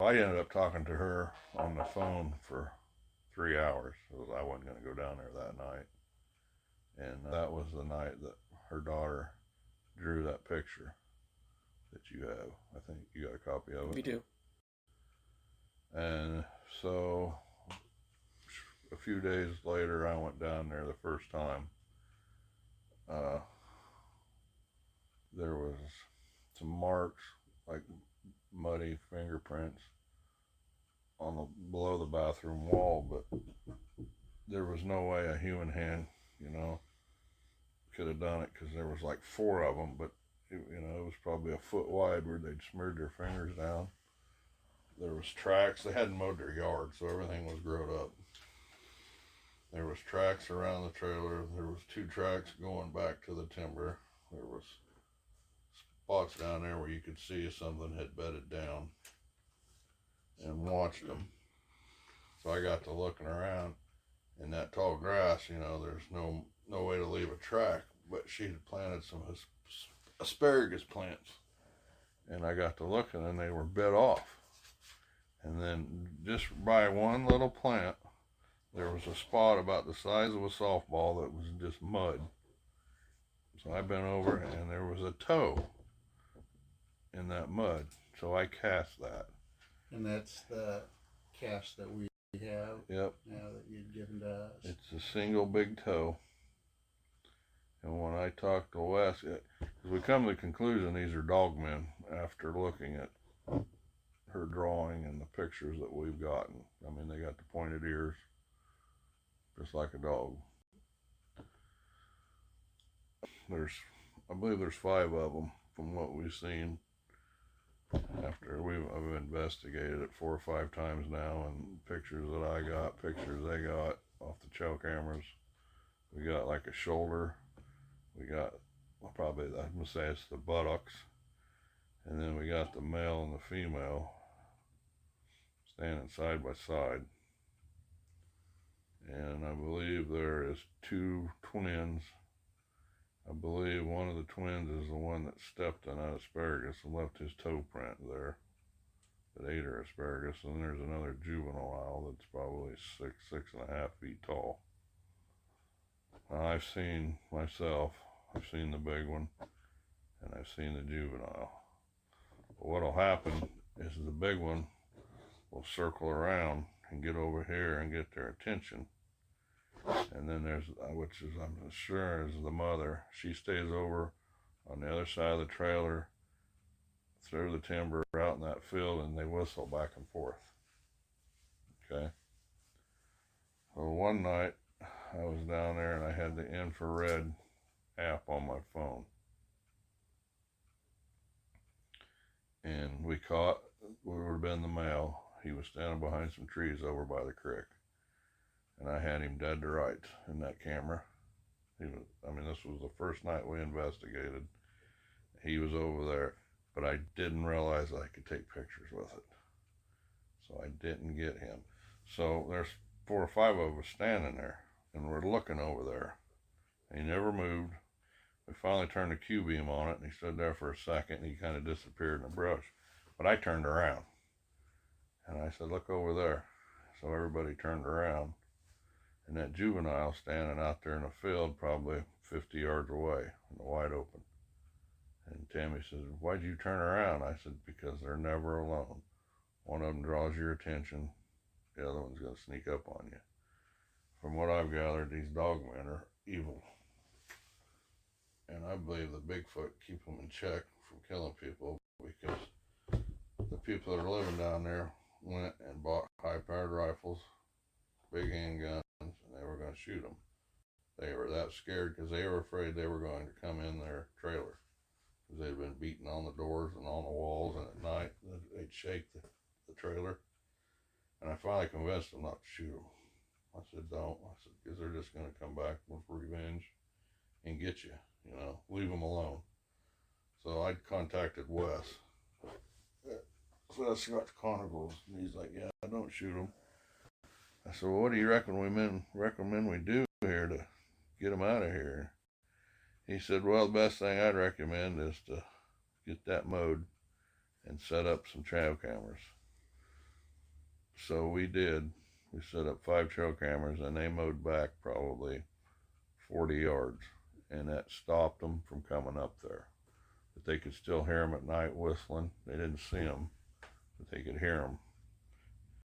I ended up talking to her on the phone for 3 hours. So I wasn't going to go down there that night. And that was the night that her daughter drew that picture that you have. I think you got a copy of it. We do. And so a few days later, I went down there the first time. There was some marks, like muddy fingerprints, on the below the bathroom wall, but there was no way a human hand, could have done it, because there was like 4 of them, but it was probably a foot wide where they'd smeared their fingers down. There was tracks. They hadn't mowed their yard, so everything was growed up. There was tracks around the trailer. There was 2 tracks going back to the timber. There was spots down there where you could see if something had bedded down, and watched them. So I got to looking around in that tall grass. There's no way to leave a track, but she had planted some asparagus plants, and I got to looking, and they were bit off. And then just by one little plant, there was a spot about the size of a softball that was just mud. So I bent over, and there was a toe in that mud. So I cast that. And that's the cast that we have. Yep. Now that you'd given to us. It's a single big toe. And when I talked to Wes, we come to the conclusion these are dogmen after looking at her drawing and the pictures that we've gotten. I mean, they got the pointed ears, just like a dog. I believe there's 5 of them from what we've seen. After I've investigated it 4 or 5 times now, and pictures that I got, pictures they got off the trail cameras. We got like a shoulder. We got probably, I'm gonna say it's the buttocks, and then we got the male and the female standing side by side. And I believe there is 2 twins. I believe one of the twins is the one that stepped on that asparagus and left his toe print there that ate her asparagus. And there's another juvenile that's probably 6.5 feet tall. Now, I've seen the big one, and I've seen the juvenile. But what'll happen is the big one will circle around and get over here and get their attention. And then there's, which is, I'm sure, is the mother. She stays over on the other side of the trailer, through the timber, out in that field, and they whistle back and forth. Okay? So one night, I was down there, and I had the infrared app on my phone. And we would have been the male. He was standing behind some trees over by the creek. And I had him dead to rights in that camera. This was the first night we investigated. He was over there, but I didn't realize I could take pictures with it. So I didn't get him. So there's 4 or 5 of us standing there, and we're looking over there. He never moved. We finally turned the Q-beam on it, and he stood there for a second, and he kind of disappeared in the brush. But I turned around, and I said, "Look over there." So everybody turned around. And that juvenile standing out there in the field, probably 50 yards away, in the wide open. And Tammy says, "Why'd you turn around?" I said, "Because they're never alone. One of them draws your attention, the other one's going to sneak up on you." From what I've gathered, these dogmen are evil. And I believe the Bigfoot keep them in check from killing people, because the people that are living down there went and bought high-powered rifles, big handguns, and they were going to shoot them. They were that scared because they were afraid they were going to come in their trailer, because they'd been beating on the doors and on the walls, and at night they'd shake the trailer. And I finally convinced them not to shoot them. I said, "Don't." I said, "Because they're just going to come back with revenge and get you, leave them alone." So I contacted Wes. So I got the Conagles, and he's like, "Yeah, don't shoot them." I said, "Well, what do you recommend we do here to get them out of here?" He said, "Well, the best thing I'd recommend is to get that mowed and set up some trail cameras." So we did. We set up 5 trail cameras, and they mowed back probably 40 yards, and that stopped them from coming up there. But they could still hear them at night whistling. They didn't see them, but they could hear them.